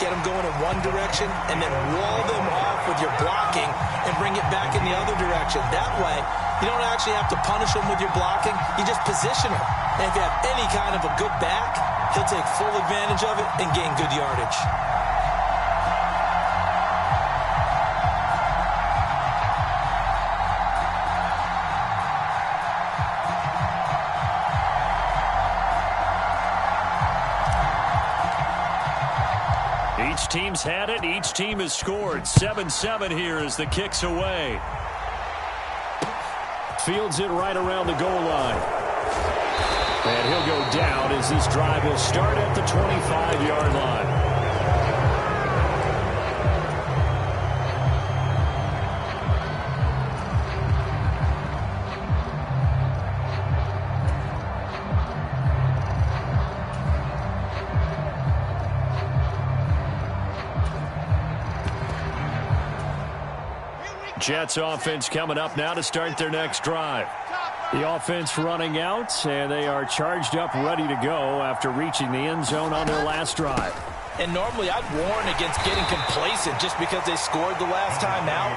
get them going in one direction, and then wall them off with your blocking and bring it back in the other direction. That way, you don't actually have to punish them with your blocking. You just position them. And if you have any kind of a good back, he'll take full advantage of it and gain good yardage. Each team's had it. Each team has scored. 7-7 here as the kick's away. Fields it right around the goal line. And he'll go down as this drive will start at the 25-yard line. Jets offense coming up now to start their next drive. The offense running out, and they are charged up, ready to go after reaching the end zone on their last drive. And normally I'd warn against getting complacent just because they scored the last time out.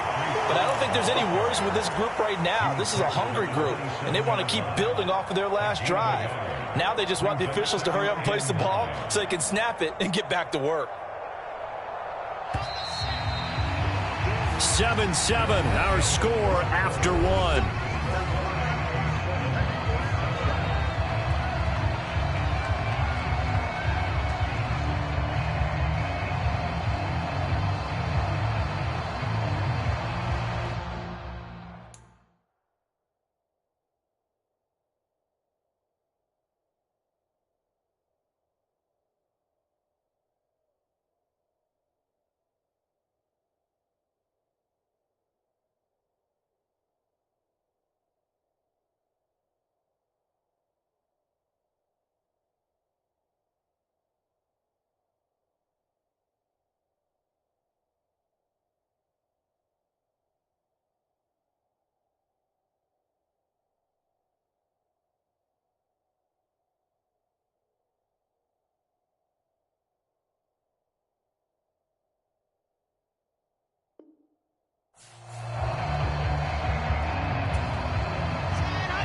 But I don't think there's any worries with this group right now. This is a hungry group, and they want to keep building off of their last drive. Now they just want the officials to hurry up and place the ball so they can snap it and get back to work. 7-7, our score after one.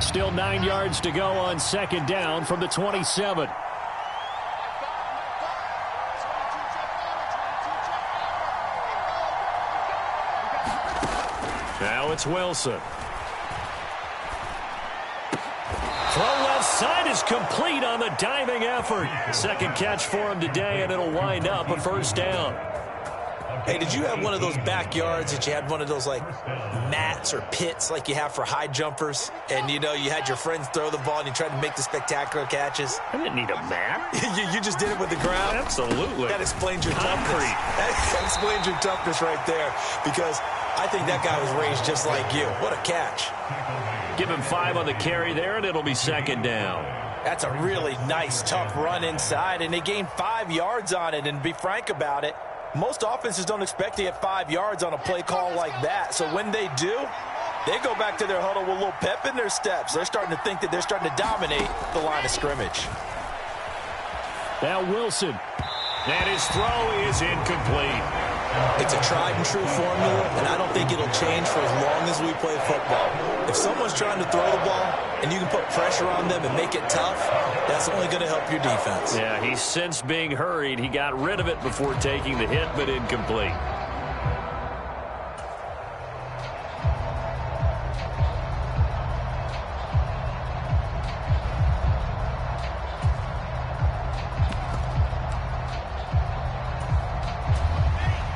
Still 9 yards to go on second down from the 27. Now it's Wilson. Throw left side is complete on the diving effort. Second catch for him today, and it'll wind up a first down. Hey, did you have one of those backyards that you had one of those, like, mats or pits like you have for high jumpers? And, you know, you had your friends throw the ball and you tried to make the spectacular catches? I didn't need a mat. you just did it with the ground? Absolutely. That explains your toughness. That explains your toughness right there, because I think that guy was raised just like you. What a catch. Give him 5 on the carry there, and it'll be second down. That's a really nice, tough run inside, and they gained 5 yards on it. And to be frank about it, most offenses don't expect to get 5 yards on a play call like that. So when they do, they go back to their huddle with a little pep in their steps. They're starting to think that they're starting to dominate the line of scrimmage. Now Wilson. And his throw is incomplete. It's a tried-and-true formula, and I don't think it'll change for as long as we play football. If someone's trying to throw the ball and you can put pressure on them and make it tough, that's only going to help your defense. Yeah, he's since being hurried. He got rid of it before taking the hit, but incomplete.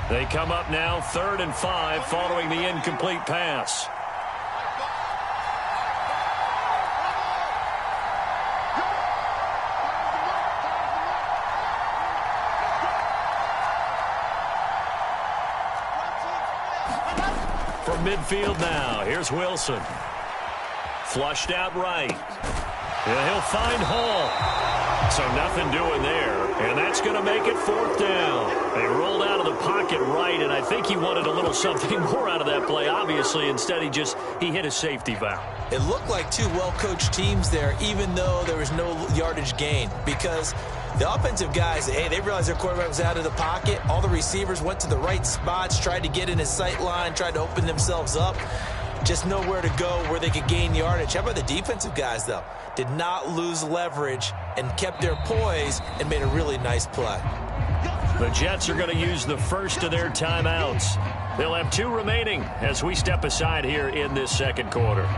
They come up now 3rd and 5 following the incomplete pass. From midfield now, here's Wilson. Flushed out right. And he'll find Hall. So nothing doing there, and that's going to make it 4th down. They rolled out of the pocket right, and I think he wanted a little something more out of that play, obviously. Instead, he hit a safety valve. It looked like two well-coached teams there, even though there was no yardage gain, because The offensive guys, hey, they realized their quarterback was out of the pocket. All the receivers went to the right spots, tried to get in his sight line, tried to open themselves up. Just nowhere to go where they could gain yardage. How about the defensive guys, though? Did not lose leverage and kept their poise and made a really nice play. The Jets are going to use the first of their timeouts. They'll have 2 remaining as we step aside here in this second quarter.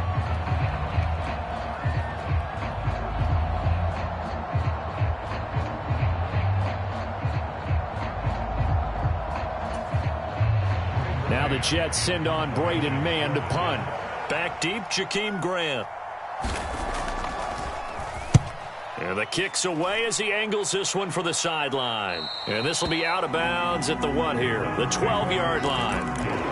Now the Jets send on Braden Mann to punt. Back deep, Jakeem Grant. And the kick's away as he angles this one for the sideline. And this will be out of bounds at the what here? The 12-yard line.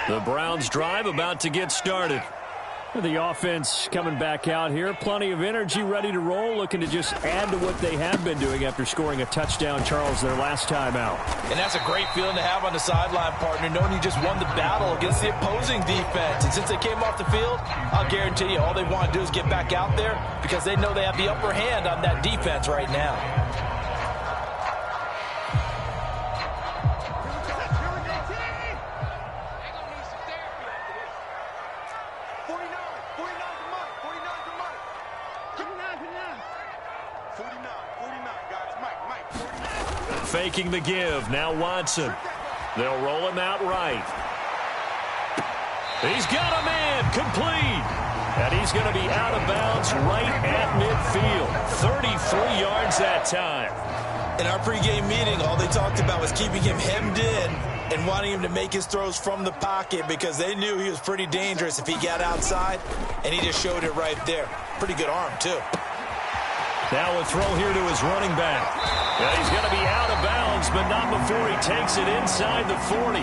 The Browns drive about to get started. The offense coming back out here. Plenty of energy, ready to roll, looking to just add to what they have been doing after scoring a touchdown, Charles, their last time out. And that's a great feeling to have on the sideline, partner, knowing you just won the battle against the opposing defense. And since they came off the field, I'll guarantee you all they want to do is get back out there because they know they have the upper hand on that defense right now. Faking the give. Now Watson. They'll roll him out right. He's got a man complete. And he's going to be out of bounds right at midfield. 33 yards that time. In our pregame meeting, all they talked about was keeping him hemmed in and wanting him to make his throws from the pocket because they knew he was pretty dangerous if he got outside, and he just showed it right there. Pretty good arm, too. Now a throw here to his running back. Yeah, he's going to be out of bounds, but not before he takes it inside the 40.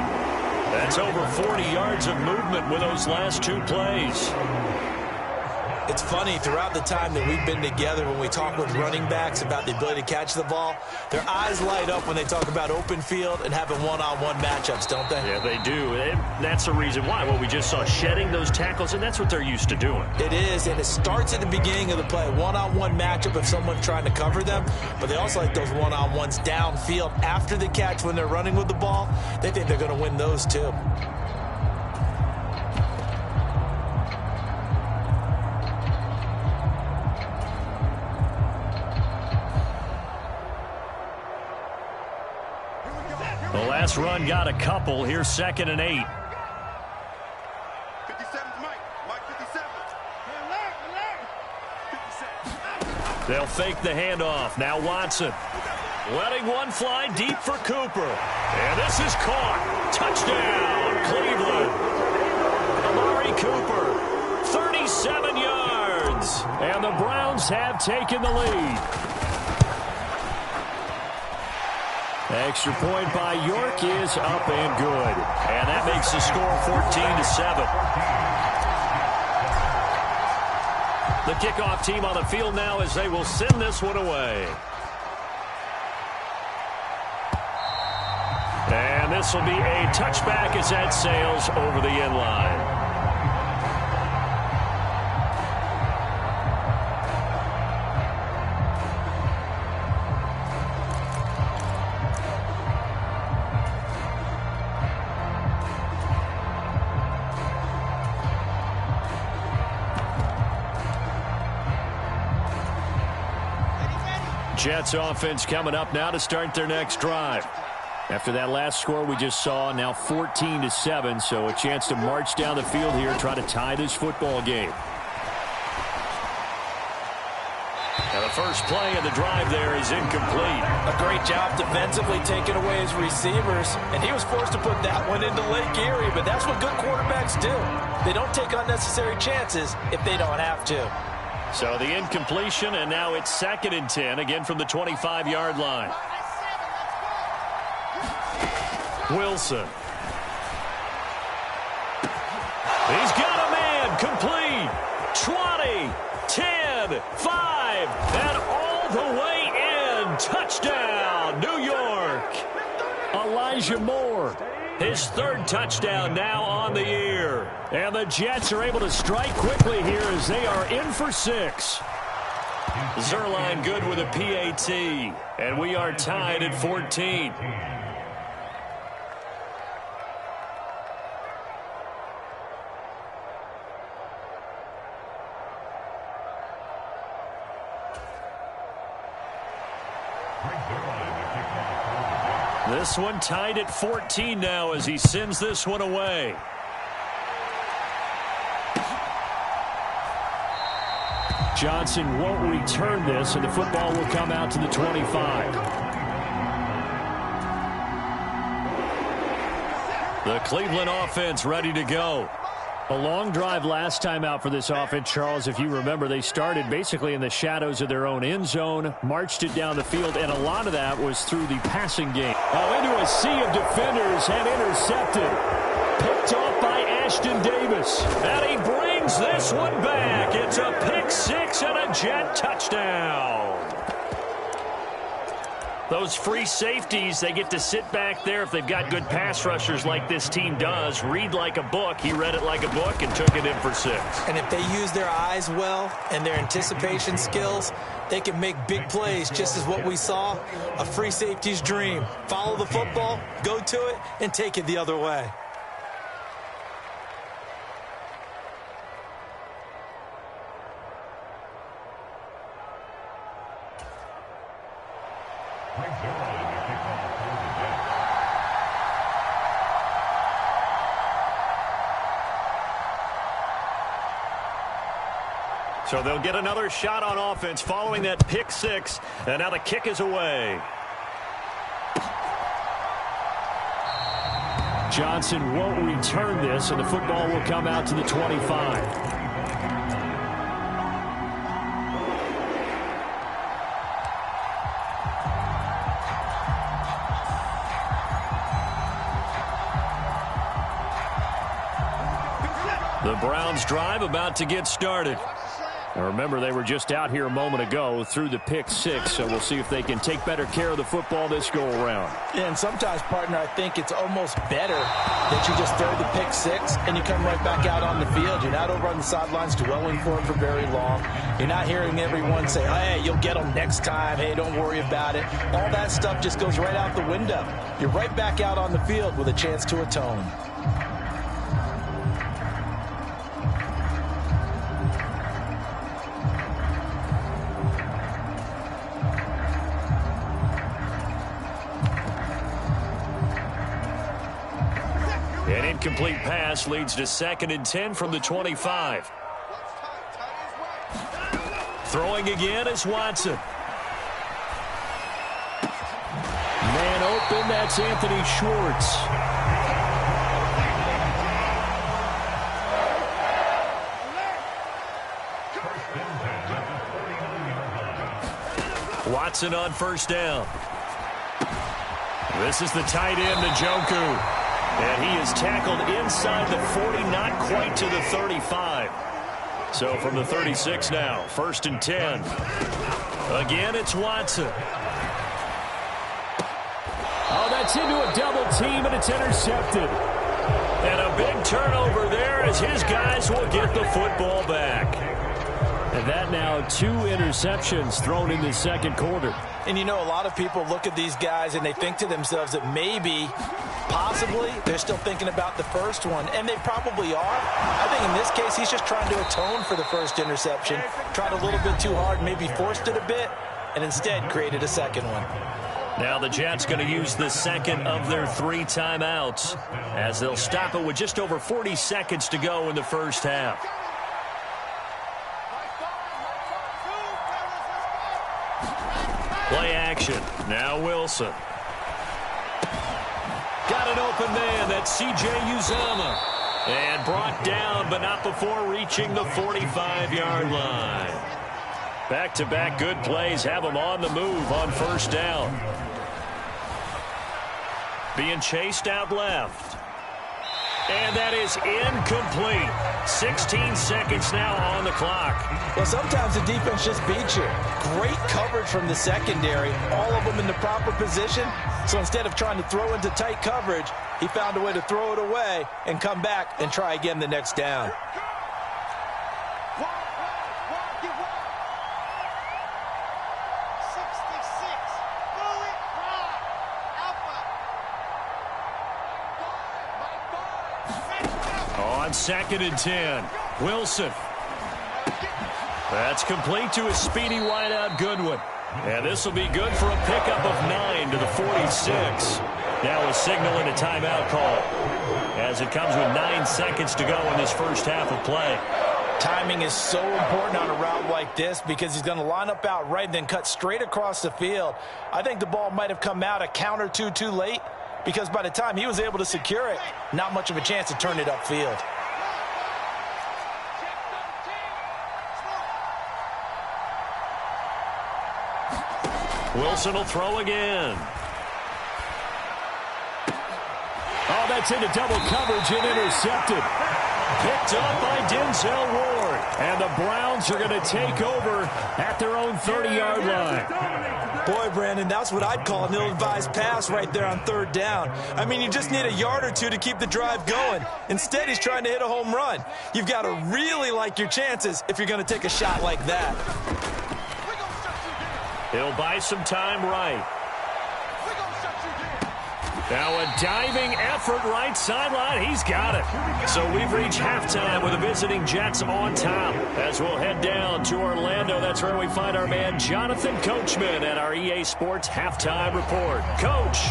That's over 40 yards of movement with those last 2 plays. It's funny, throughout the time that we've been together, when we talk with running backs about the ability to catch the ball, their eyes light up when they talk about open field and having one-on-one matchups, don't they? Yeah, they do. And that's the reason why. Well, we just saw shedding those tackles, and that's what they're used to doing. It is, and it starts at the beginning of the play. One-on-one matchup if someone's trying to cover them, but they also like those one-on-ones downfield after the catch when they're running with the ball. They think they're going to win those, too. The last run got a couple. Here's 2nd and 8. 57's Mike. Mike 57. They'll fake the handoff. Now Watson. Letting one fly deep for Cooper. And this is caught. Touchdown, Cleveland. Amari Cooper, 37 yards. And the Browns have taken the lead. Extra point by York is up and good. And that makes the score 14-7. The kickoff team on the field now as they will send this one away. And this will be a touchback as that sails over the end line. Jets offense coming up now to start their next drive. After that last score we just saw, now 14-7, so a chance to march down the field here, try to tie this football game. And the first play of the drive there is incomplete. A great job defensively taking away his receivers, and he was forced to put that one into Lake Erie, but that's what good quarterbacks do. They don't take unnecessary chances if they don't have to. So the incompletion, and now it's 2nd and 10, again from the 25-yard line. Wilson. He's got a man, complete. 20, 10, 5, and all the way in. Touchdown, New York. Elijah Moore, his third touchdown now on the year. And the Jets are able to strike quickly here as they are in for 6. Zerline good with a PAT, and we are tied at 14. This one tied at 14 now as he sends this one away. Johnson won't return this, and the football will come out to the 25. The Cleveland offense ready to go. A long drive last time out for this offense, Charles. If you remember, they started basically in the shadows of their own end zone, marched it down the field, and a lot of that was through the passing game. Oh, into a sea of defenders and intercepted. Picked off by Ashton Davis. And he brings this one back. It's a pick 6 and a Jet touchdown. Those free safeties, they get to sit back there if they've got good pass rushers like this team does. Read like a book. He read it like a book and took it in for 6. And if they use their eyes well and their anticipation skills, they can make big plays, just as what we saw, a free safety's dream. Follow the football, go to it, and take it the other way. So they'll get another shot on offense following that pick 6, and now the kick is away. Johnson won't return this, and the football will come out to the 25. The Browns drive about to get started. Now remember, they were just out here a moment ago through the pick 6, so we'll see if they can take better care of the football this go-around. Yeah, and sometimes, partner, I think it's almost better that you just throw the pick 6 and you come right back out on the field. You're not over on the sidelines dwelling for it for very long. You're not hearing everyone say, hey, you'll get them next time. Hey, don't worry about it. All that stuff just goes right out the window. You're right back out on the field with a chance to atone. An incomplete pass leads to 2nd and 10 from the 25. Throwing again is Watson. Man open, that's Anthony Schwartz. Watson on first down. This is the tight end, Njoku. And he is tackled inside the 40, not quite to the 35. So from the 36 now, 1st and 10. Again, it's Watson. Oh, that's into a double team, and it's intercepted. And a big turnover there as his guys will get the football back. And that now 2 interceptions thrown in the second quarter. And you know, a lot of people look at these guys and they think to themselves that maybe, possibly, they're still thinking about the first one. And they probably are. I think in this case, he's just trying to atone for the first interception. Tried a little bit too hard, maybe forced it a bit, and instead created a second one. Now the Jets going to use the second of their 3 timeouts as they'll stop it with just over 40 seconds to go in the first half. Play action. Now Wilson. Got an open man. That's C.J. Uzomah. And brought down, but not before reaching the 45-yard line. Back-to-back good plays have them on the move on first down. Being chased out left. And that is incomplete. 16 seconds now on the clock. Well, sometimes the defense just beats you. Great coverage from the secondary, all of them in the proper position. So instead of trying to throw into tight coverage, he found a way to throw it away and come back and try again the next down. On 2nd and 10, Wilson. That's complete to his speedy wideout Goodwin. And this will be good for a pickup of 9 to the 46. Now a signal and a timeout call as it comes with 9 seconds to go in this first half of play. Timing is so important on a route like this because he's going to line up out right and then cut straight across the field. I think the ball might have come out a count or two too late because by the time he was able to secure it, not much of a chance to turn it upfield. Wilson will throw again. Oh, that's into double coverage and intercepted. Picked up by Denzel Ward. And the Browns are going to take over at their own 30-yard line. Boy, Brandon, that's what I'd call an ill-advised pass right there on 3rd down. I mean, you just need a yard or two to keep the drive going. Instead, he's trying to hit a home run. You've got to really like your chances if you're going to take a shot like that. He'll buy some time right. Now a diving effort right sideline. He's got it. So we've reached halftime with the visiting Jets on top. As we'll head down to Orlando, that's where we find our man Jonathan Coachman at our EA Sports Halftime Report. Coach.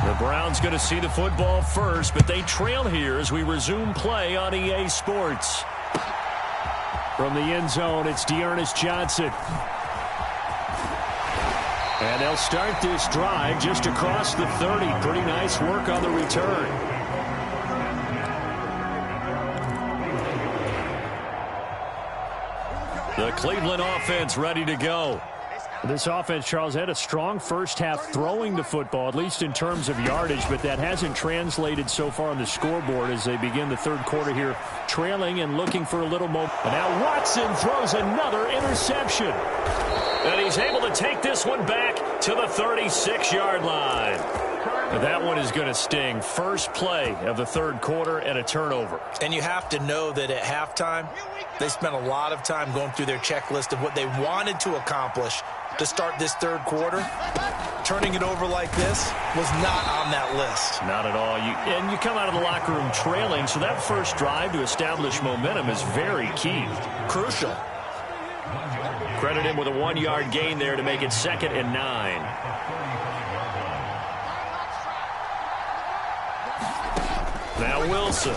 The Browns going to see the football first, but they trail here as we resume play on EA Sports. From the end zone, it's Dearness Johnson. And they'll start this drive just across the 30. Pretty nice work on the return. The Cleveland offense ready to go. This offense, Charles, had a strong first half throwing the football, at least in terms of yardage, but that hasn't translated so far on the scoreboard as they begin the third quarter here, trailing and looking for a little more. And now Watson throws another interception. And he's able to take this one back to the 36-yard line. That one is going to sting. First play of the third quarter and a turnover. And you have to know that at halftime, they spent a lot of time going through their checklist of what they wanted to accomplish to start this third quarter. Turning it over like this was not on that list. Not at all. And you come out of the locker room trailing, so that first drive to establish momentum is very key. Crucial. Credit him with a 1-yard gain there to make it 2nd and 9. Now Wilson.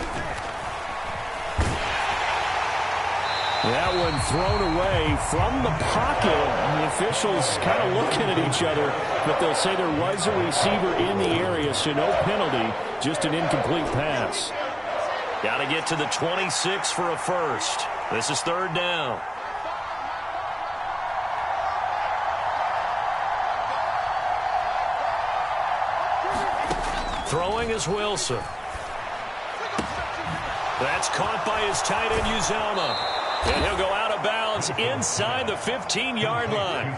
That one thrown away from the pocket. And the officials kind of looking at each other, but they'll say there was a receiver in the area, so no penalty, just an incomplete pass. Got to get to the 26 for a first. This is 3rd down. Throwing is Wilson. That's caught by his tight end, Uzomah. And he'll go out of bounds inside the 15-yard line.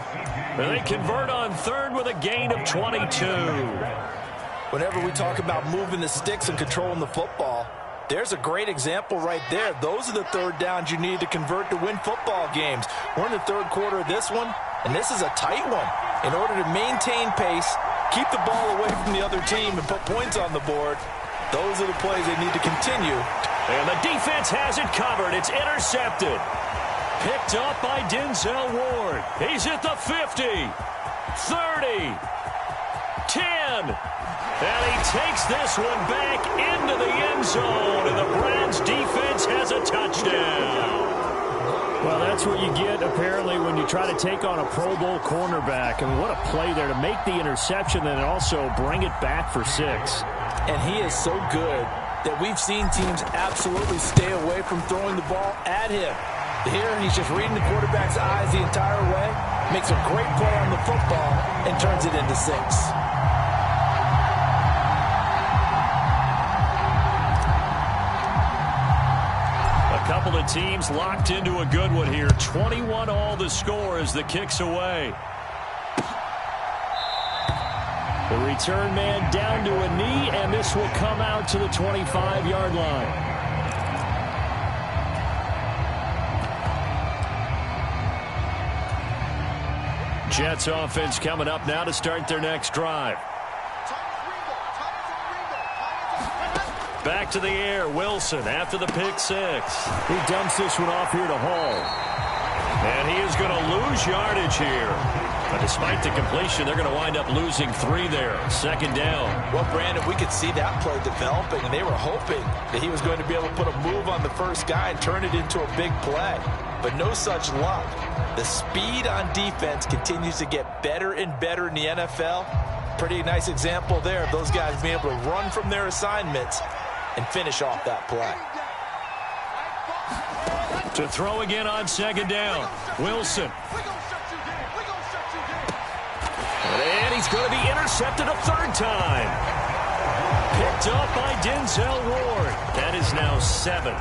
And they convert on 3rd with a gain of 22. Whenever we talk about moving the sticks and controlling the football, there's a great example right there. Those are the 3rd downs you need to convert to win football games. We're in the 3rd quarter of this one, and this is a tight one. In order to maintain pace, keep the ball away from the other team, and put points on the board, those are the plays they need to continue. And the defense has it covered. It's intercepted. Picked up by Denzel Ward. He's at the 50, 30, 10. And he takes this one back into the end zone. And the Browns defense has a touchdown. Well, that's what you get, apparently, when you try to take on a Pro Bowl cornerback. I mean, what a play there to make the interception and also bring it back for 6. And he is so good that we've seen teams absolutely stay away from throwing the ball at him. Here, he's just reading the quarterback's eyes the entire way, makes a great play on the football, and turns it into 6. team's locked into a good one here. 21 all the score as the kick's away. The return man down to a knee, and this will come out to the 25-yard line. Jets offense coming up now to start their next drive. Back to the air, Wilson after the pick six. He dumps this one off here to Hall. And he is going to lose yardage here. But despite the completion, they're going to wind up losing 3 there. Second down. Well, Brandon, we could see that play developing, and they were hoping that he was going to be able to put a move on the first guy and turn it into a big play. But no such luck. The speed on defense continues to get better and better in the NFL. Pretty nice example there of those guys being able to run from their assignments and finish off that play. To throw again on second down. Wilson. And he's going to be intercepted a third time. Picked up by Denzel Ward. That is now 7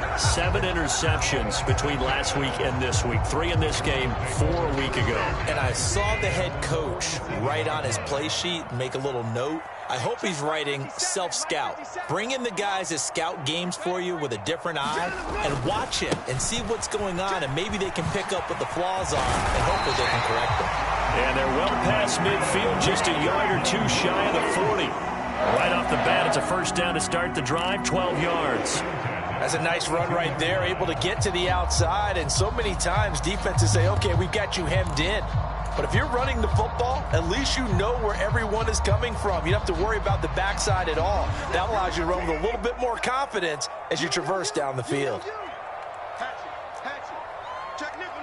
interceptions between last week and this week. 3 in this game, 4 a week ago. And I saw the head coach write on his play sheet and make a little note. I hope he's writing self-scout. Bring in the guys that scout games for you with a different eye and watch him and see what's going on, and maybe they can pick up what the flaws are, and hopefully they can correct them. And they're well past midfield, just a yard or 2 shy of the 40. Right off the bat, it's a first down to start the drive, 12 yards. That's a nice run right there, able to get to the outside, and so many times defenses say, okay, we've got you hemmed in. But if you're running the football, at least you know where everyone is coming from. You don't have to worry about the backside at all. That allows you to run with a little bit more confidence as you traverse down the field. Check nickel.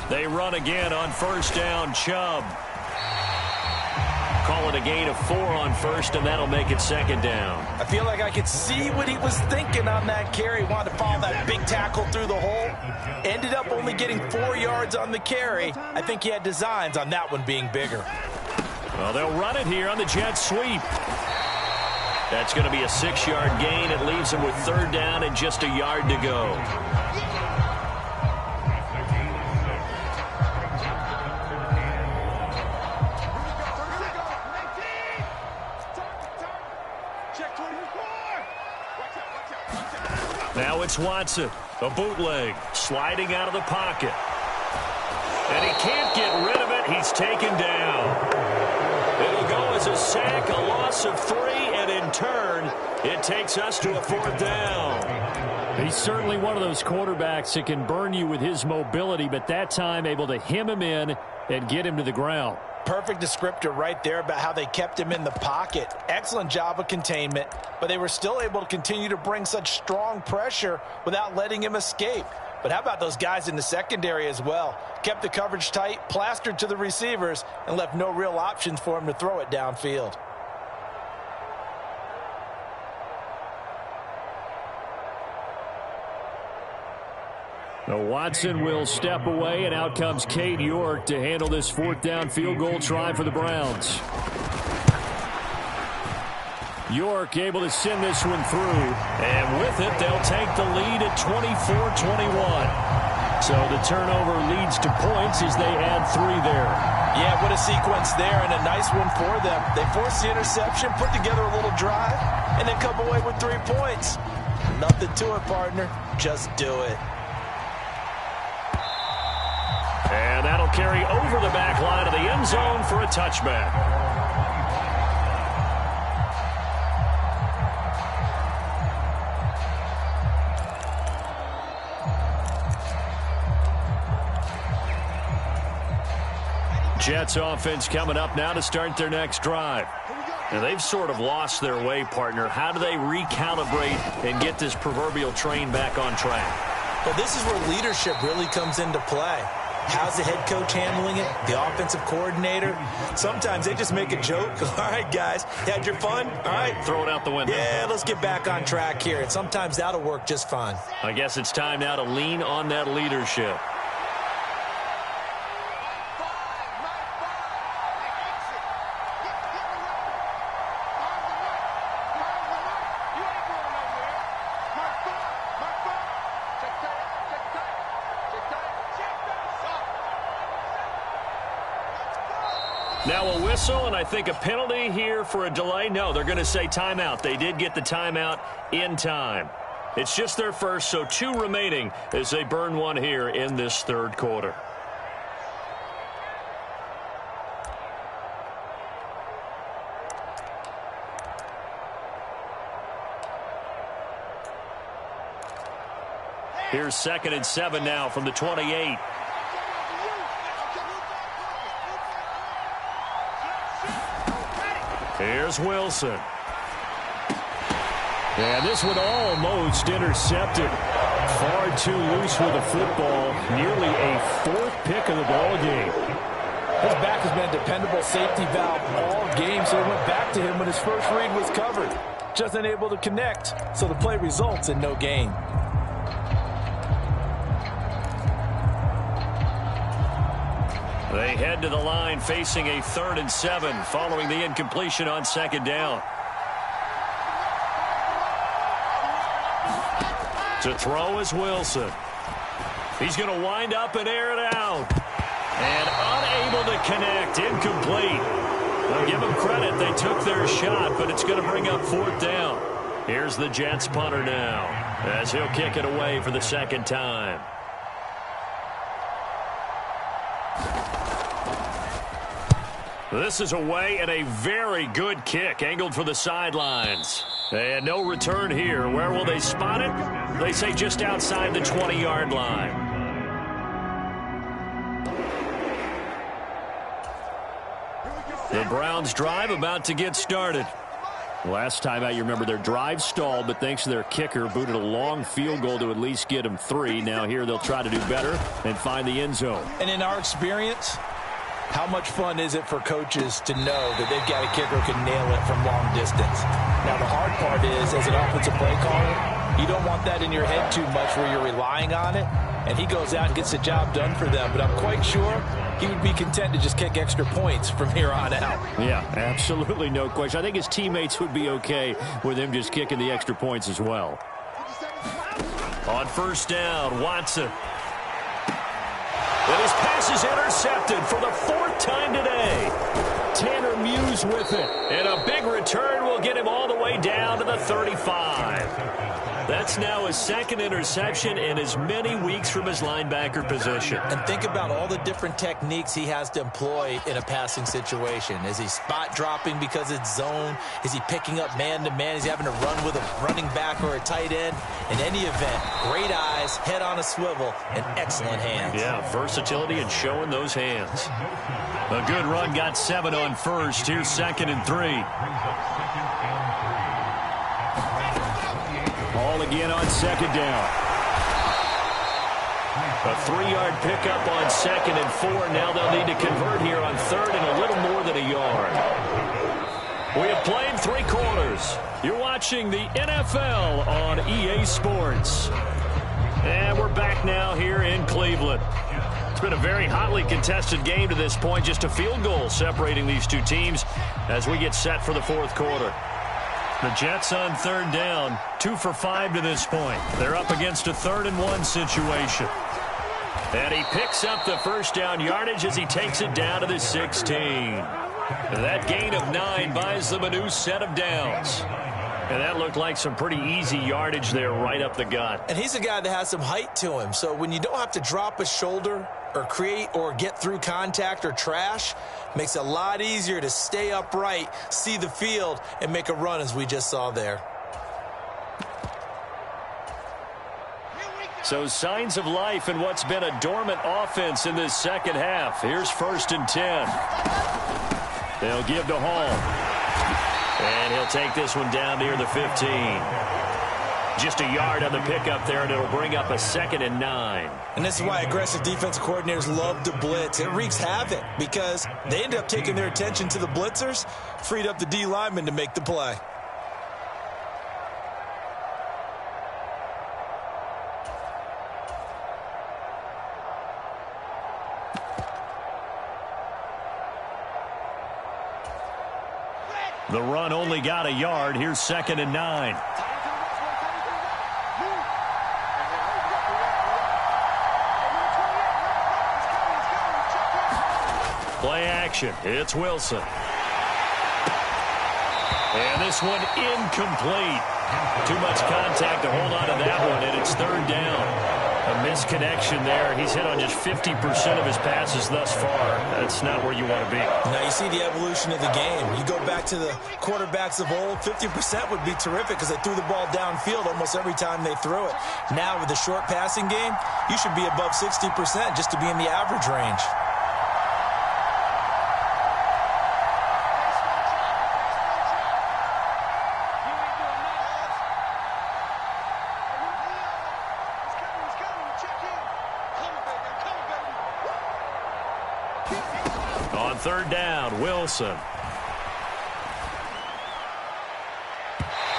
They run again on first down. Chubb. Call it a gain of 4 on first, and that'll make it second down. I feel like I could see what he was thinking on that carry. Wanted to follow that big tackle through the hole. Ended up only getting 4 yards on the carry. I think he had designs on that one being bigger. Well, they'll run it here on the jet sweep. That's going to be a 6-yard gain. It leaves them with third down and just a yard to go. Now it's Watson, a bootleg, sliding out of the pocket. And he can't get rid of it. He's taken down. It'll go as a sack, a loss of 3, and in turn, it takes us to a 4th down. He's certainly one of those quarterbacks that can burn you with his mobility, but that time able to hem him in and get him to the ground. Perfect descriptor right there about how they kept him in the pocket. Excellent job of containment, but they were still able to continue to bring such strong pressure without letting him escape. But how about those guys in the secondary as well? Kept the coverage tight, plastered to the receivers, and left no real options for him to throw it downfield. Now Watson will step away, and out comes Cade York to handle this 4th down field goal try for the Browns. York able to send this one through, and with it, they'll take the lead at 24-21. So the turnover leads to points as they add 3 there. Yeah, what a sequence there, and a nice one for them. They force the interception, put together a little drive, and then come away with 3 points. Nothing to it, partner. Just do it. And that'll carry over the back line of the end zone for a touchback. Jets offense coming up now to start their next drive. And they've sort of lost their way, partner. How do they recalibrate and get this proverbial train back on track? Well, this is where leadership really comes into play. How's the head coach handling it? The offensive coordinator? Sometimes they just make a joke. All right, guys, you had your fun? All right. Throw it out the window. Yeah, let's get back on track here. And sometimes that'll work just fine. I guess it's time now to lean on that leadership. whistle, and I think a penalty here for a delay. No, they're going to say timeout. They did get the timeout in time. It's just their first, so 2 remaining as they burn one here in this third quarter. Here's 2nd and 7 now from the 28. Here's Wilson. And this one almost intercepted. Far too loose with the football. Nearly a 4th pick of the ball game. His back has been a dependable safety valve all game, so it went back to him when his first read was covered. Just unable to connect, so the play results in no gain. They head to the line facing a 3rd and 7 following the incompletion on 2nd down. To throw is Wilson. He's going to wind up and air it out. And unable to connect. Incomplete. I'll give them credit. They took their shot, but it's going to bring up 4th down. Here's the Jets punter now as he'll kick it away for the 2nd time. This is away and a very good kick angled for the sidelines. And no return here. Where will they spot it? They say just outside the 20-yard line. The Browns drive about to get started. Last time out, you remember their drive stalled, but thanks to their kicker, booted a long field goal to at least get them 3. Now here they'll try to do better and find the end zone. And in our experience, how much fun is it for coaches to know that they've got a kicker who can nail it from long distance? Now, the hard part is, as an offensive play caller, you don't want that in your head too much where you're relying on it, and he goes out and gets the job done for them. But I'm quite sure he would be content to just kick extra points from here on out. Yeah, absolutely no question. I think his teammates would be okay with him just kicking the extra points as well. On 1st down, Watson. And his pass is intercepted for the 4th time today. Tanner Muse with it. And a big return will get him all the way down to the 35. That's now his 2nd interception in as many weeks from his linebacker position. And think about all the different techniques he has to employ in a passing situation. Is he spot dropping because it's zone? Is he picking up man-to-man? Is he having to run with a running back or a tight end? In any event, great eyes, head on a swivel, and excellent hands. Yeah, versatility and showing those hands. A good run, got 7 on 1st. Here's 2nd and 3. Ball again on 2nd down. A 3-yard pickup on 2nd and 4. Now they'll need to convert here on 3rd and a little more than a yard. We have played 3 quarters. You're watching the NFL on EA Sports. And we're back now here in Cleveland. It's been a very hotly contested game to this point. Just a field goal separating these two teams as we get set for the 4th quarter. The Jets on 3rd down, 2 for 5 to this point. They're up against a 3rd and 1 situation. And he picks up the 1st down yardage as he takes it down to the 16. That gain of 9 buys them a new set of downs. And that looked like some pretty easy yardage there right up the gut. And he's a guy that has some height to him. So when you don't have to drop a shoulder or create or get through contact or trash, makes it a lot easier to stay upright, see the field, and make a run as we just saw there. So signs of life in what's been a dormant offense in this 2nd half. Here's 1st and 10. They'll give to Hall. And he'll take this one down near the 15. Just a yard on the pickup there, and it'll bring up a 2nd and 9. And this is why aggressive defensive coordinators love to blitz. It wreaks havoc because they end up taking their attention to the blitzers, freed up the D lineman to make the play. The run only got a yard. Here's 2nd and 9. Play action. It's Wilson. And this one incomplete. Too much contact to hold on to that one, and it's third down. A misconnection there. He's hit on just 50% of his passes thus far. That's not where you want to be. Now, you see the evolution of the game. You go back to the quarterbacks of old, 50% would be terrific because they threw the ball downfield almost every time they threw it. Now, with the short passing game, you should be above 60% just to be in the average range. On third down, Wilson.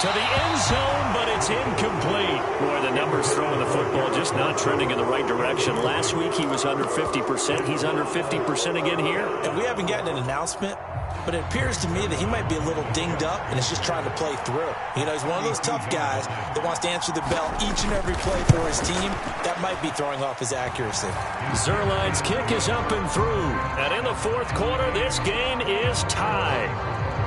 To the end zone, but it's incomplete. Boy, the numbers throwing the football just not trending in the right direction. Last week he was under 50%. He's under 50% again here. And we haven't gotten an announcement, but it appears to me that he might be a little dinged up and is just trying to play through. You know, he's one of those tough guys that wants to answer the bell each and every play for his team. That might be throwing off his accuracy. Zuerlein's kick is up and through. And in the fourth quarter, this game is tied.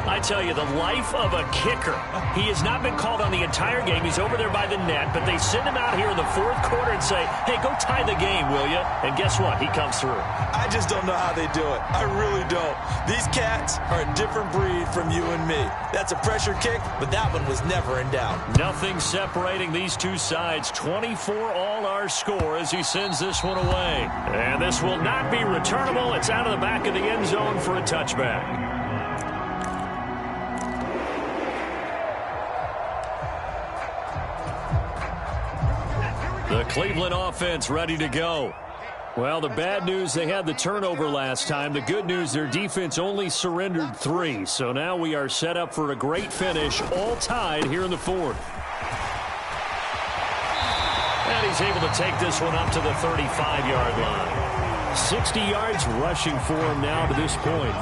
I tell you, the life of a kicker. He has not been called on the entire game. He's over there by the net, but they send him out here in the fourth quarter and say, hey, go tie the game, will you? And guess what? He comes through. I just don't know how they do it. I really don't. These cats are a different breed from you and me. That's a pressure kick, but that one was never in doubt. Nothing separating these two sides. 24 all our score as he sends this one away. And this will not be returnable. It's out of the back of the end zone for a touchback. The Cleveland offense ready to go. Well, the bad news, they had the turnover last time. The good news, their defense only surrendered 3. So now we are set up for a great finish, all tied here in the fourth. And he's able to take this one up to the 35-yard line. 60 yards rushing for him now to this point.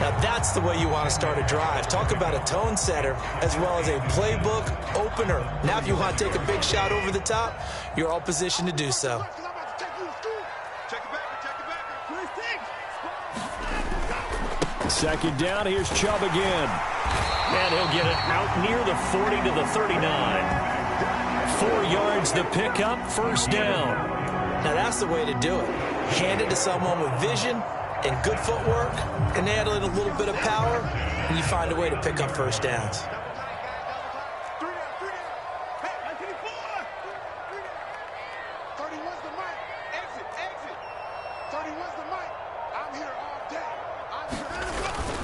Now that's the way you want to start a drive. Talk about a tone setter as well as a playbook opener. Now if you want to take a big shot over the top, you're all positioned to do so. Second down, here's Chubb again. And he'll get it out near the 40 to the 39. 4 yards the pickup, first down. Now that's the way to do it. Hand it to someone with vision and good footwork, and add in a little bit of power, and you find a way to pick up first downs.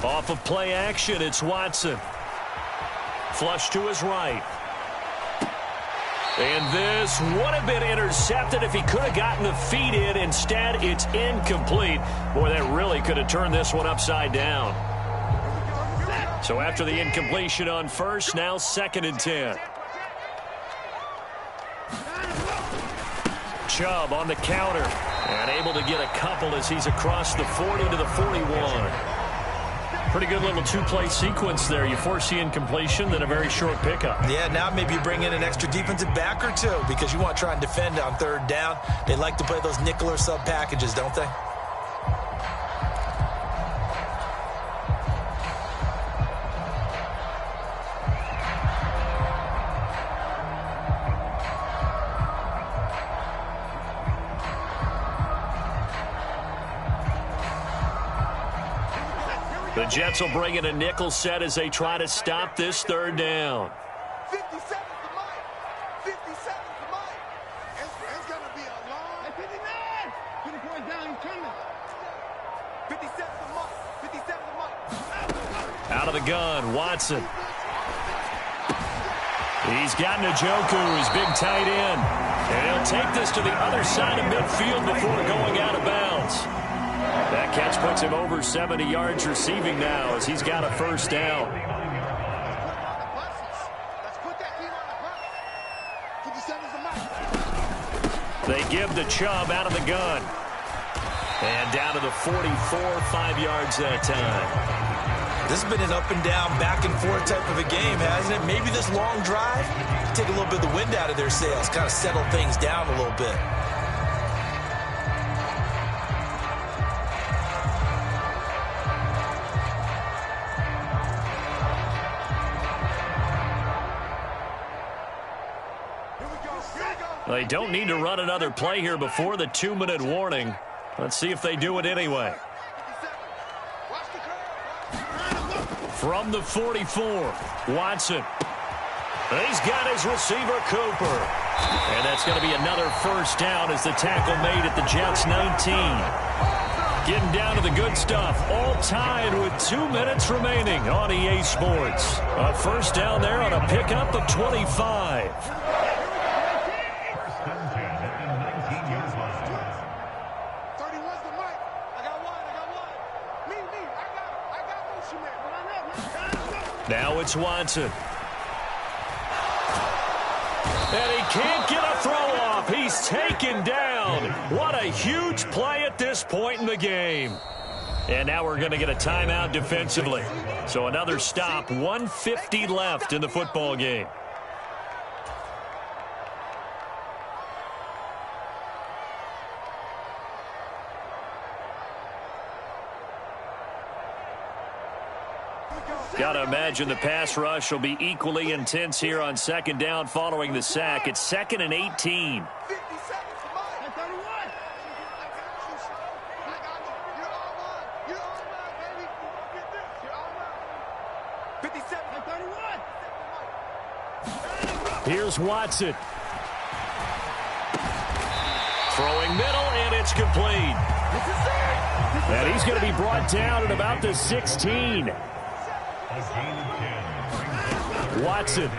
Off of play action, it's Watson. Flush to his right. And this would have been intercepted if he could have gotten the feet in. Instead, it's incomplete. Boy, that really could have turned this one upside down. So after the incompletion on first, now 2nd and 10. Chubb on the counter. And able to get a couple as he's across the 40 to the 41. Pretty good little two-play sequence there. You force the incompletion, then a very short pickup. Yeah, now maybe you bring in an extra defensive back or two because you want to try and defend on third down. They like to play those nickel or sub packages, don't they? The Jets will bring in a nickel set as they try to stop this third down. 50 seconds to Mike. 50 seconds to Mike. It's going to be a long 59. 24 down, he's coming. 57 to Mike. 57 to Mike. Out of the gun, Watson. He's got Njoku, his big tight end. And he'll take this to the other side of midfield before going out of bounds. That catch puts him over 70 yards receiving now as he's got a first down. They give the Chubb out of the gun. And down to the 44, 5 yards that time. This has been an up and down, back and forth type of a game, hasn't it? Maybe this long drive, take a little bit of the wind out of their sails, kind of settle things down a little bit. They don't need to run another play here before the 2-minute warning. Let's see if they do it anyway. From the 44, Watson. He's got his receiver, Cooper. And that's going to be another first down as the tackle made at the Jets' 19. Getting down to the good stuff. All tied with 2 minutes remaining on EA Sports. A first down there on a pickup of 25. Now it's Watson. And he can't get a throw off. He's taken down. What a huge play at this point in the game. And now we're going to get a timeout defensively. So another stop, 1:50 left in the football game. Got to imagine the pass rush will be equally intense here on second down following the sack. It's 2nd and 18. Here's Watson. Throwing middle, and it's complete. And he's going to be brought down at about the 16. Watson.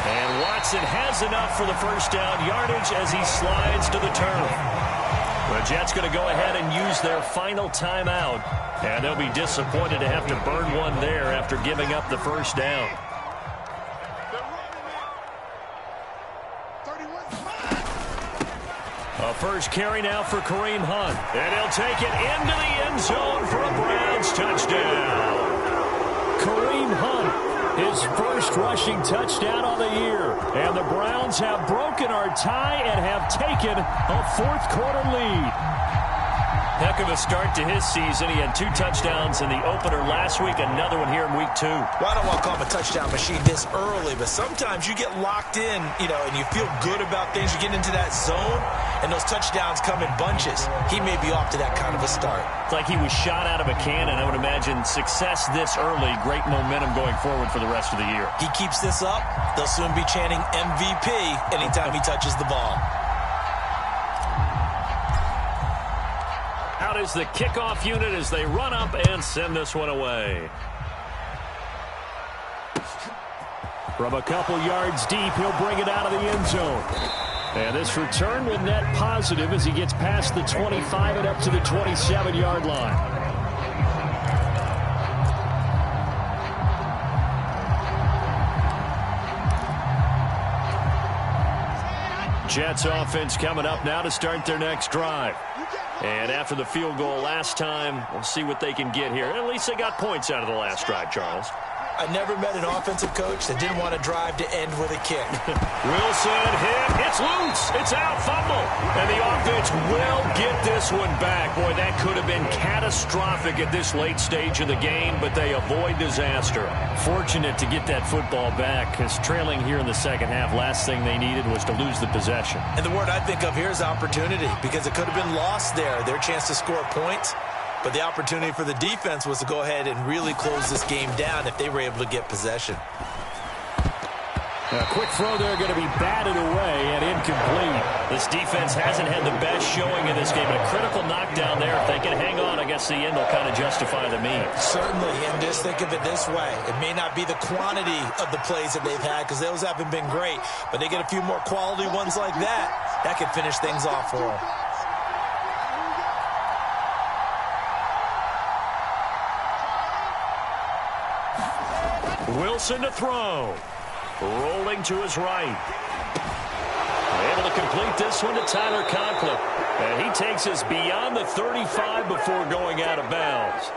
And Watson has enough for the first down yardage as he slides to the turf. The Jets going to go ahead and use their final timeout. And they'll be disappointed to have to burn one there after giving up the first down. A first carry now for Kareem Hunt. And he'll take it into the end zone for a Browns touchdown. Kareem Hunt, his first rushing touchdown of the year. And the Browns have broken our tie and have taken a fourth-quarter lead. Heck of a start to his season. He had 2 touchdowns in the opener last week, another one here in week 2. Well, I don't want to call him a touchdown machine this early, but sometimes you get locked in, and you feel good about things. You get into that zone, and those touchdowns come in bunches. He may be off to that kind of a start. It's like he was shot out of a cannon. I would imagine success this early, great momentum going forward for the rest of the year. He keeps this up, they'll soon be chanting MVP anytime he touches the ball. Out is the kickoff unit as they run up and send this one away. From a couple yards deep, he'll bring it out of the end zone. And this return will net positive as he gets past the 25 and up to the 27-yard line. Jets offense coming up now to start their next drive. And after the field goal last time, we'll see what they can get here. At least they got points out of the last drive, Charles. I never met an offensive coach that didn't want to drive to end with a kick. Wilson hit. It's loose. It's out. Fumble. And the offense will get this one back. Boy, that could have been catastrophic at this late stage of the game, but they avoid disaster. Fortunate to get that football back, because trailing here in the second half, last thing they needed was to lose the possession. And the word I think of here is opportunity, because it could have been lost there, their chance to score points. But the opportunity for the defense was to go ahead and really close this game down if they were able to get possession. A quick throw there going to be batted away and incomplete. This defense hasn't had the best showing in this game. A critical knockdown there. If they can hang on, I guess the end will kind of justify the means. Certainly, and just think of it this way. It may not be the quantity of the plays that they've had, because those haven't been great, but they get a few more quality ones like that. That could finish things off for them. Wilson to throw. Rolling to his right. Able to complete this one to Tyler Conklin. And he takes us beyond the 35 before going out of bounds.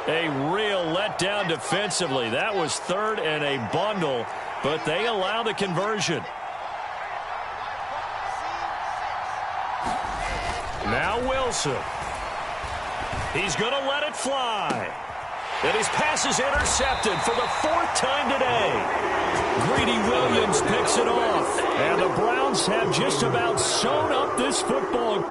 A real letdown defensively. That was third and a bundle, but they allow the conversion. Now Wilson. He's going to let it fly. And his pass is intercepted for the 4th time today. Greedy Williams picks it off. And the Browns have just about sewn up this football.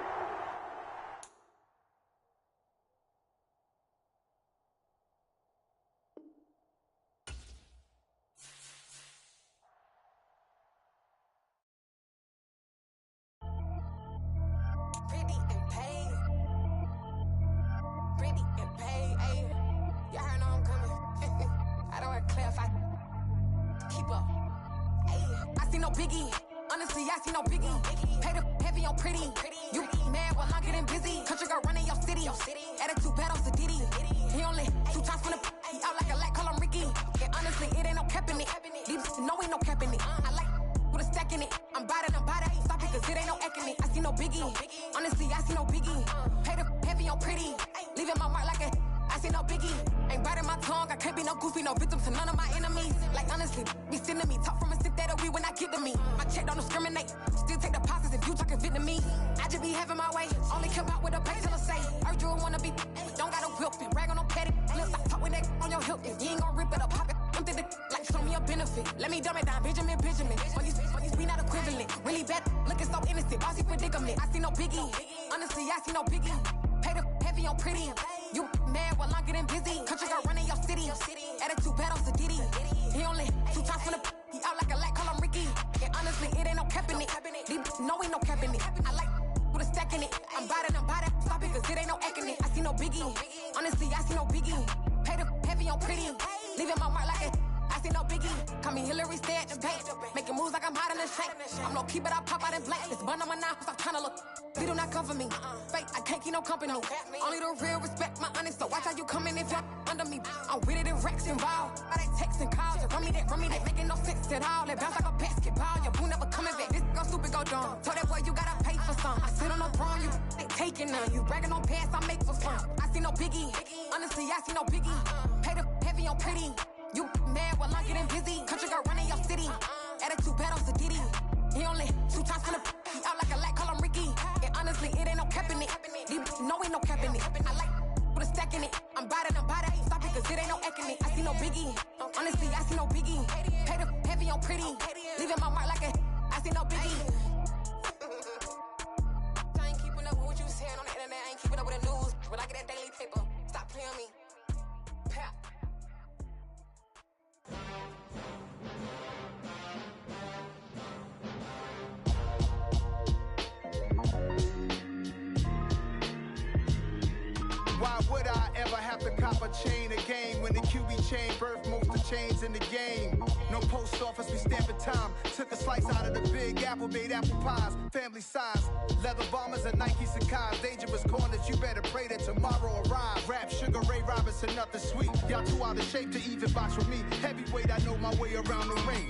Why would I ever have to cop a chain a game when the QB chain birthed most of the chains in the game? No post office, we stamping time. Took a slice out of the big apple, made apple pies, family size. Leather bombers and Nike Sacai's. Dangerous corners, you better pray that tomorrow arrives. Rap, Sugar Ray Robinson, nothing sweet. Y'all too out of shape to even box with me. Heavyweight, I know my way around the ring.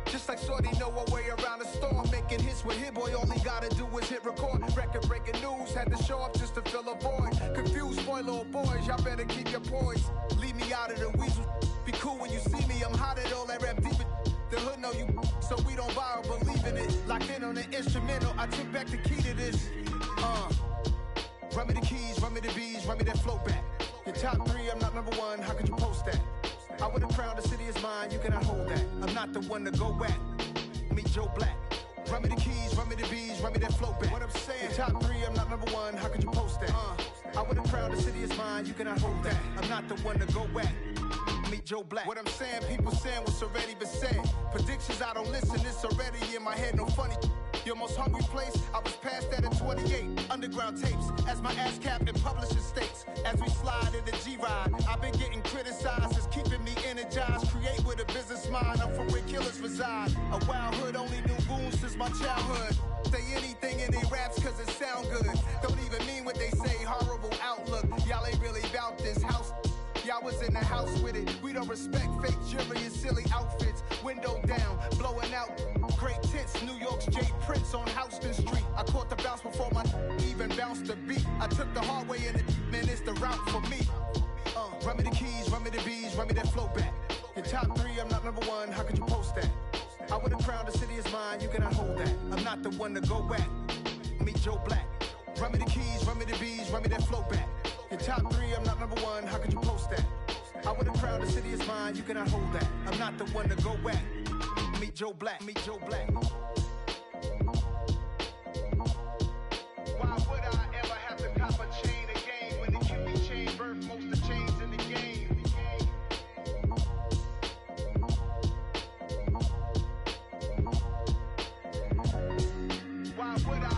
Just like Shorty know her way around the storm. Making hits with Hit Boy, all he gotta do is hit record. Record breaking news, had to show up just to fill a void. Confused boy, little boys, y'all better keep your poise. Leave me out of the weasel. Be cool when you see me, I'm hot at all that rap deep. The hood know you, so we don't borrow, believe in it. Locked in on the instrumental, I took back the key to this. Run me the keys, run me the bees, run me that flow back. Your top 3, I'm not number 1, how could you post that? I would've crowned the city is mine, you cannot hold that. I'm not the one to go at. Meet Joe Black. Run me the keys, run me the bees, run me that flow back. What I'm saying, your top 3, I'm not number 1, how could you post that? I would've crowned the city is mine, you cannot hold that. I'm not the one to go at. Meet Joe Black. What I'm saying, people saying what's already been said. Predictions, I don't listen, it's already in my head, no funny. Your most hungry place, I was past that at 28. Underground tapes, as my ass cap in publishing states. As we slide in the G-Ride, I've been getting criticized, it's keeping me energized. Create with a business mind, I'm from where killers reside. A wild hood, only knew goons since my childhood. Say anything in they raps cause it sound good. Don't even mean what they say, horrible outlook. Y'all ain't really about this house. Y'all was in the house with it. We don't respect fake jewelry and silly outfits. Window down, blowing out great tents. New York's J. Prince on Houston Street. I caught the bounce before my even bounced the beat. I took the hard way in it, man, it's the route for me. Run me the keys, run me the bees, run me that flow back. Your top 3, I'm not number 1, how could you post that? I would've crowned the city is mine, you cannot hold that. I'm not the one to go at. Meet Joe Black. Run me the keys, run me the bees, run me that flow back. Your top 3, I'm not number 1, how could you post that? proud, the city is mine, you cannot hold that. I'm not the one to go at. Meet Joe Black, meet Joe Black. Why would I ever have to cop a chain again when it can be chain birth, most of chains in the game? Why would I?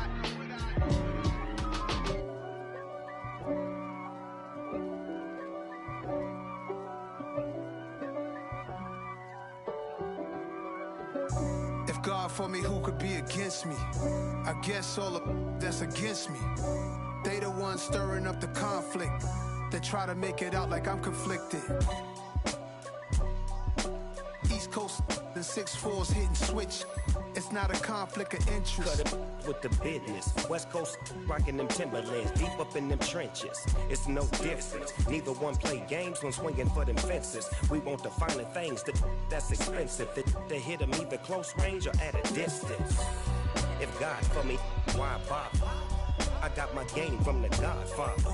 If God for me, who could be against me? I guess all of that's against me. They the ones stirring up the conflict. They try to make it out like I'm conflicted. East Coast, the 6'4's hitting switch. It's not a conflict of interest. Cut it with the business. West Coast rocking them Timberlands, deep up in them trenches. It's no difference. Neither one play games when swinging for them fences. We want the finer things that's expensive. That hit them either close range or at a distance. If God for me, why bother? I got my game from the Godfather.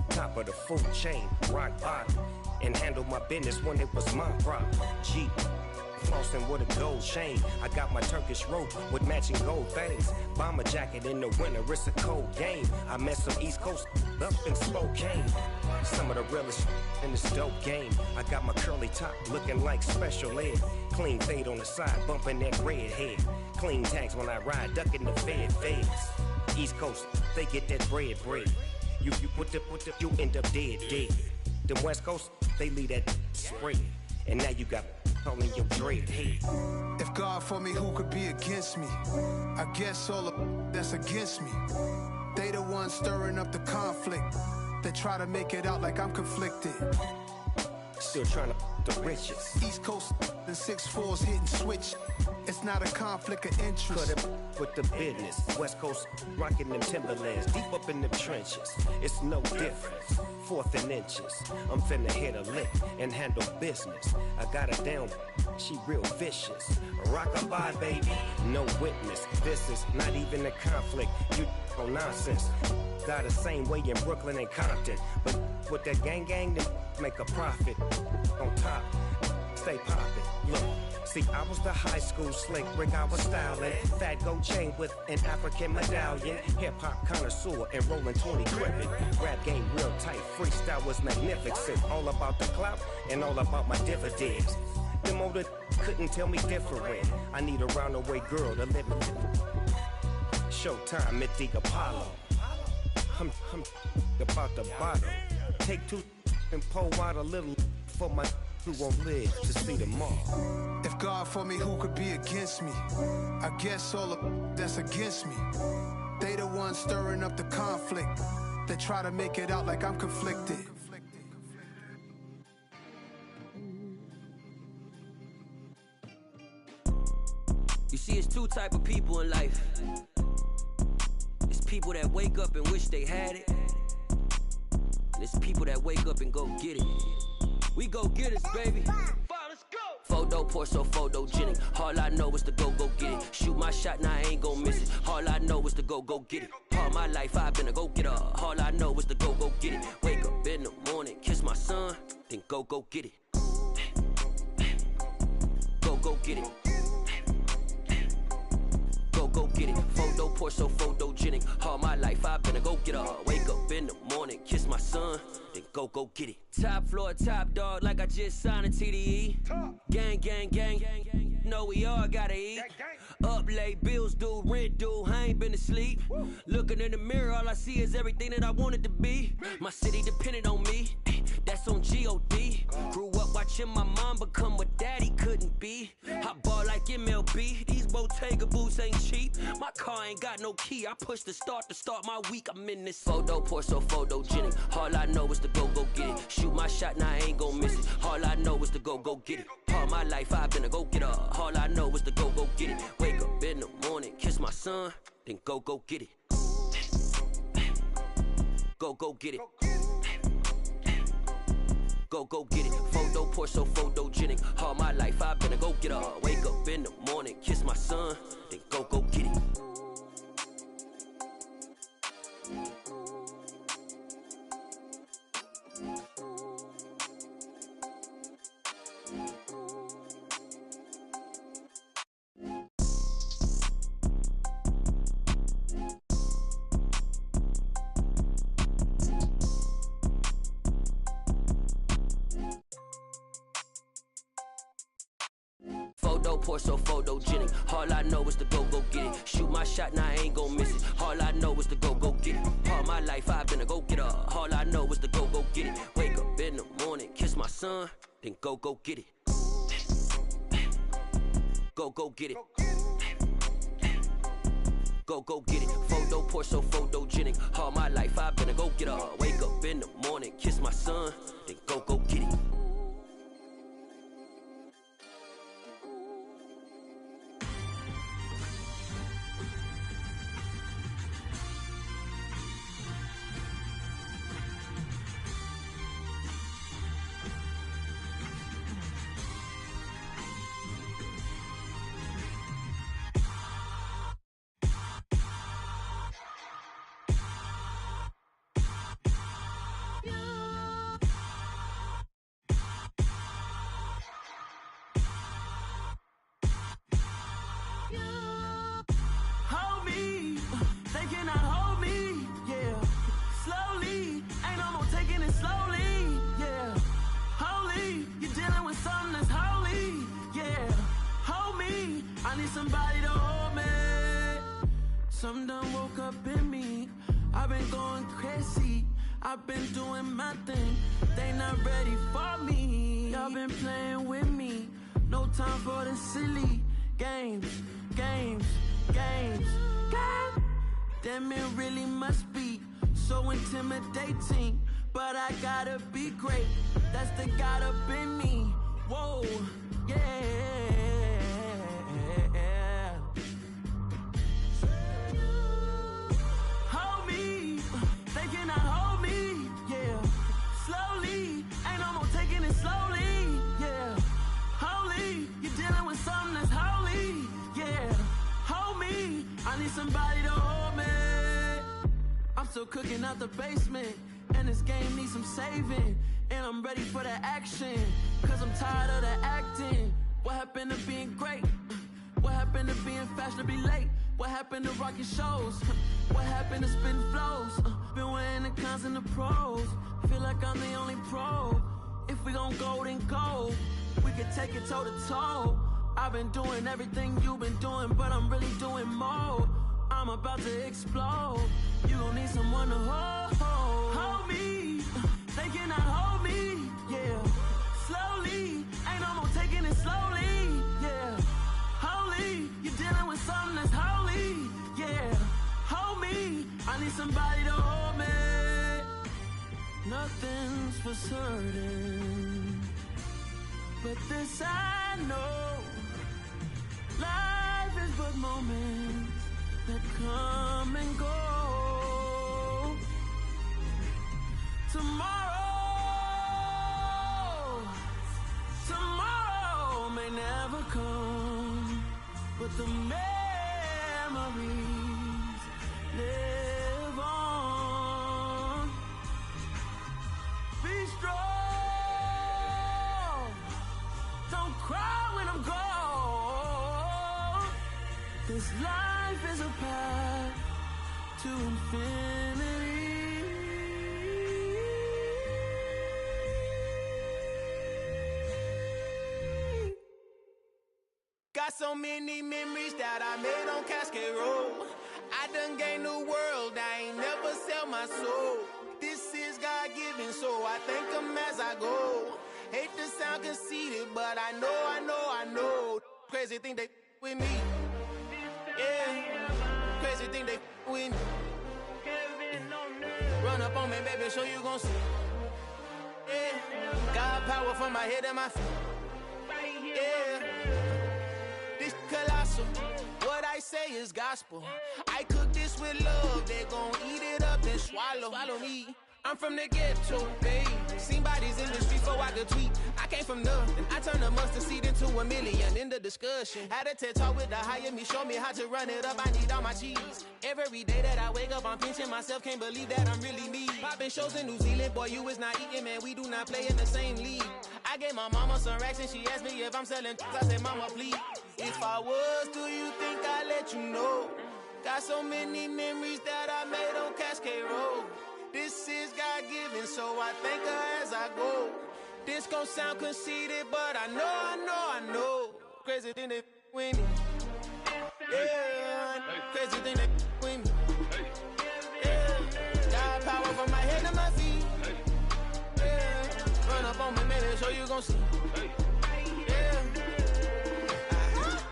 Top of the food chain, rock bottom. And handle my business when it was my problem. G. Flossing with a gold chain. I got my Turkish rope with matching gold things. Bomber jacket in the winter, it's a cold game. I met some East Coast up in Spokane. Some of the realest in this dope game. I got my curly top looking like special ed. Clean fade on the side, bumping that red head. Clean tags when I ride, ducking the feds. East Coast, they get that bread. You put you end up dead. The West Coast, they leave that spread. And now you got calling your dread head. If God for me, who could be against me? I guess all of that's against me. They the ones stirring up the conflict. They try to make it out like I'm conflicted. Still trying to the riches. East Coast, the 6'4's hitting switch. It's not a conflict of interest. Cut it with the business. West Coast rocking them Timberlands, deep up in them trenches. It's no difference. 4th and inches. I'm finna hit a lick and handle business. I got her down, she real vicious. Rock-a-bye, baby, no witness. This is not even a conflict. You on nonsense. Got the same way in Brooklyn and Compton. But with that gang, then make a profit. On top, stay poppin'. Look. See, I was the high school slick Rick, I was styling. Fat gold chain with an African medallion. Hip-hop connoisseur and rolling 20 cribbin'. Rap game real tight, freestyle was magnificent. All about the clout and all about my dividends. Them older couldn't tell me different. I need a roundaway girl to live with. Showtime at the Apollo. I'm about the bottom. Take 2 and pour out a little for my who won't live to see tomorrow. If God for me, who could be against me? I guess all of that's against me. They the ones stirring up the conflict. They try to make it out like I'm conflicted. You see, it's 2 type of people in life. It's people that wake up and wish they had it. And it's people that wake up and go get it. We go get it, baby. Let's go. Photo pour so photogenic. All I know is to go get it. Shoot my shot, now I ain't gon' miss it. All I know is to go get it. All my life I've been a go-getter. All I know is to go get it. Wake up in the morning, kiss my son, then go get it. Go get it. Go get it. Photo pour so photogenic. All my life I've been a go-getter. Wake up in the morning, kiss my son, then go get it. Top floor, top dog, like I just signed a TDE. Gang. Know we all gotta eat. Up late, bills due, rent due, I ain't been asleep. Looking in the mirror, all I see is everything that I wanted to be. My city depended on me, that's on G.O.D. Grew up watching my mom become what daddy couldn't be. I ball like MLB, these Bottega boots ain't cheap. My car ain't got no key, I push the start to start my week. I'm in this photo pour so photogenic. All I know is to go get it. Shoot my shot, now I ain't gon' miss it. All I know is to go get it. All my life I've been a go-getter. All I know is to go get it. Wake up in the morning, kiss my son, then go get it. Go get it. Go get it. Photo pour so photogenic. All my life I've been a go-getter. Wake up in the morning, kiss my son, then go get it. Photo, pour so photogenic. All I know is to go get it. Shoot my shot, now I ain't gon' miss it. All I know is to go get it. All my life I've been a go-getter. All I know is to go get it. Wake up in the morning, kiss my son, then go get it. Go get it. Go get it. Photo, pour so photogenic. All my life I've been a go-getter. Wake up in the morning, kiss my son, then go get it. Somebody to hold me. Something done woke up in me. I've been going crazy. I've been doing my thing. They not ready for me. Y'all been playing with me. No time for the silly games. Damn, it really must be so intimidating. But I gotta be great. That's the God up in me. Whoa, yeah. Somebody to hold me. I'm still cooking out the basement, and this game needs some saving. And I'm ready for the action, cause I'm tired of the acting. What happened to being great? What happened to being fashionably late? What happened to rocking shows? What happened to spitting flows? Been weighing the cons and the pros. Feel like I'm the only pro. If we gon' go, then go. We can take it toe to toe. I've been doing everything you've been doing, but I'm really doing more. I'm about to explode. You gon' need someone to hold me. They cannot hold me, yeah. Slowly, ain't no more taking it slowly, yeah. Holy, you're dealing with something that's holy, yeah. Hold me, I need somebody to hold me. Nothing's for certain, but this I know. Life is but moments that come and go. Tomorrow may never come, but the memories live on. Be strong, don't cry when I'm gone. This life is a path to infinity. Got so many memories that I made on Cascade Road. I done gained the world, I ain't never sell my soul. This is God-given, so I thank him as I go. Hate to sound conceited, but I know. Crazy thing they with me. Yeah, crazy thing they with me. Run up on me, baby, show you gon' see. Yeah, God power from my head and my feet. Yeah, this colossal. What I say is gospel. I cook this with love, they gon' eat it up and swallow me. I'm from the ghetto, babe. Seen bodies in the streets so I could tweet. I came from nothing. I turned a mustard seed into a million in the discussion. Had a TED talk with the higher me, show me how to run it up. I need all my cheese. Every day that I wake up, I'm pinching myself. Can't believe that I'm really me. Popping shows in New Zealand, boy, you is not eating, man. We do not play in the same league. I gave my mama some racks and she asked me if I'm selling. I said, mama, please. If I was, do you think I'd let you know? Got so many memories that I made on Cascade Road. This is God-given, so I thank her as I go. This gon' sound conceited, but I know. crazy thing they with me. Yeah, crazy thing they with me. Yeah, got power from my head to my feet. Yeah, run up on me, maybe so you gon' see.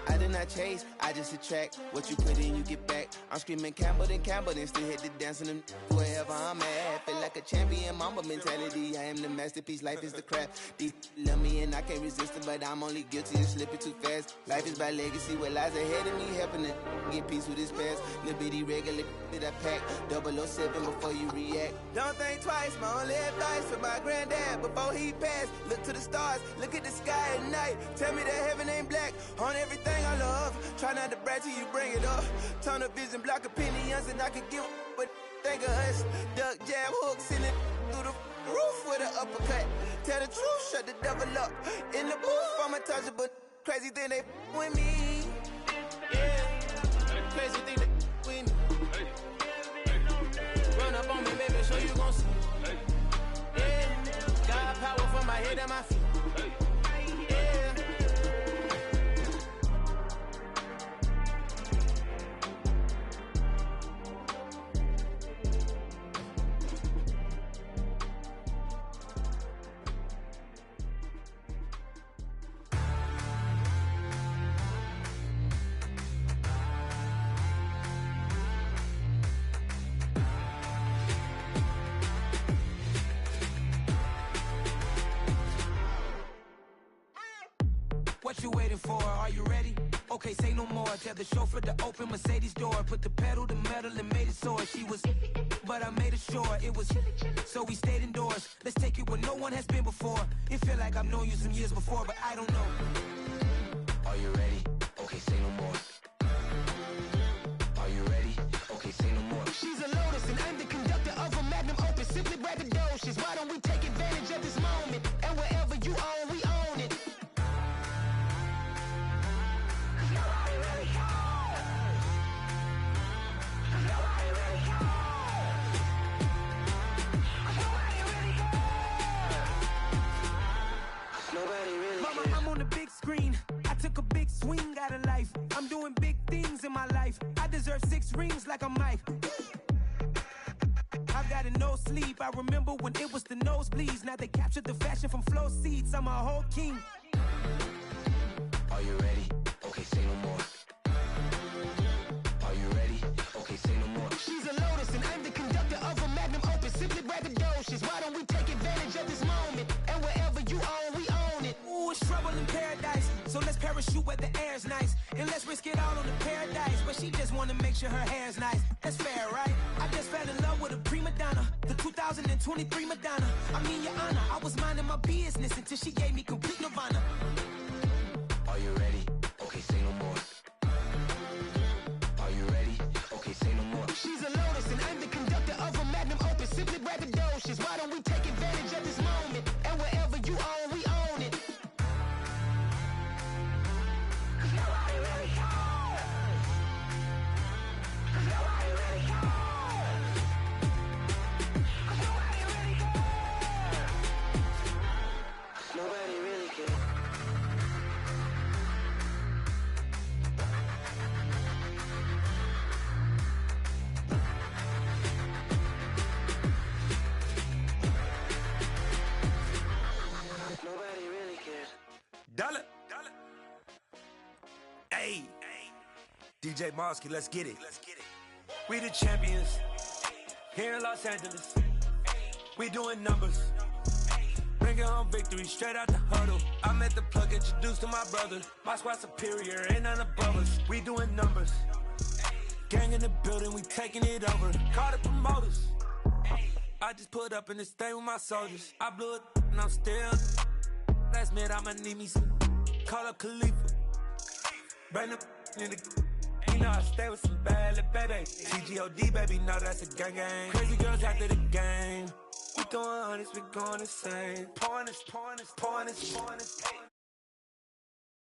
I did not chase, I just attract. What you put in, you get back. I'm screaming Campbell, then still hit the dance and wherever I'm at. Feel like a champion, mamba mentality. I am the masterpiece, life is the crap. These love me and I can't resist it, but I'm only guilty of slipping too fast. Life is by legacy, what lies ahead of me, helping to get peace with this past. Little bitty regular that I pack, 007 before you react. Don't think twice, my only advice for my granddad before he passed. Look to the stars, look at the sky at night. Tell me that heaven ain't black on everything I love. Try not to brag till you bring it up. Tunnel vision, block opinions, and I can give but think of us. Duck, jab, hook, send it through the roof with an uppercut. Tell the truth, shut the devil up. In the booth, I'm untouchable. Crazy thing they with me. Yeah, crazy thing they with me. Run up on me, baby, so you gon' see. Yeah, got power from my head and my feet. What you waiting for? Are you ready? Okay, say no more. Tell the chauffeur to open Mercedes door. Put the pedal to metal and made it soar. She was, but I made it sure it was. So we stayed indoors. Let's take it where no one has been before. It feel like I've known you some years before, but I don't know. Are you ready? Okay, say no more. Are you ready? Okay, say no more. She's a Lotus and I'm the conductor of a magnum opus. Simply braggadocious. Why don't we take advantage of this moment? And wherever you own, we own it. Mama, I'm on the big screen. I took a big swing out of life. I'm doing big things in my life. I deserve 6 rings like I'm Mike. I've got no sleep. I remember when it was the nosebleeds. Now they captured the fashion from flow seats. I'm a whole king. Are you ready? Okay, say no more. Are you ready? Okay, say no more. She's a Lotus and I'm the conductor of a magnum opus. Simply braggadocious. Why don't we take advantage of this moment? And wherever you own, we own it. Ooh, it's trouble in paradise. So let's parachute where the air's nice. And let's risk it all on the paradise. But she just wanna make sure her hair's nice. That's fair, right? I just fell in love with a prima donna. The 2023 Madonna. I mean, your honor, I was minding my business until she gave me complete nirvana. Are you ready? Okay, say no more. Are you ready? Okay, say no more. She's a Lotus and I'm the conductor of a magnum opus. Simply braggadocious. Why don't we take advantage of this moment? And wherever you own, we own it. Nobody really cares. Nobody really cares. Nobody really cares. Nobody really cares. Nobody really cares. Dollar. Hey. DJ Mosky, let's get it. We the champions here in Los Angeles. We doing numbers. Bringing home victory straight out the huddle. I met the plug, introduced to my brother. My squad superior, ain't none above us. We doing numbers. Gang in the building, we taking it over. Call the promoters. I just put up in this thing with my soldiers. I blew it and I'm still. Last minute I'ma need me some. Call up Khalifa. Bring the in the. You know I stay with some bad little baby. CGOD baby, know that's a gang gang. Crazy girls after the game. We throwing hundreds, we going insane. Pouring this.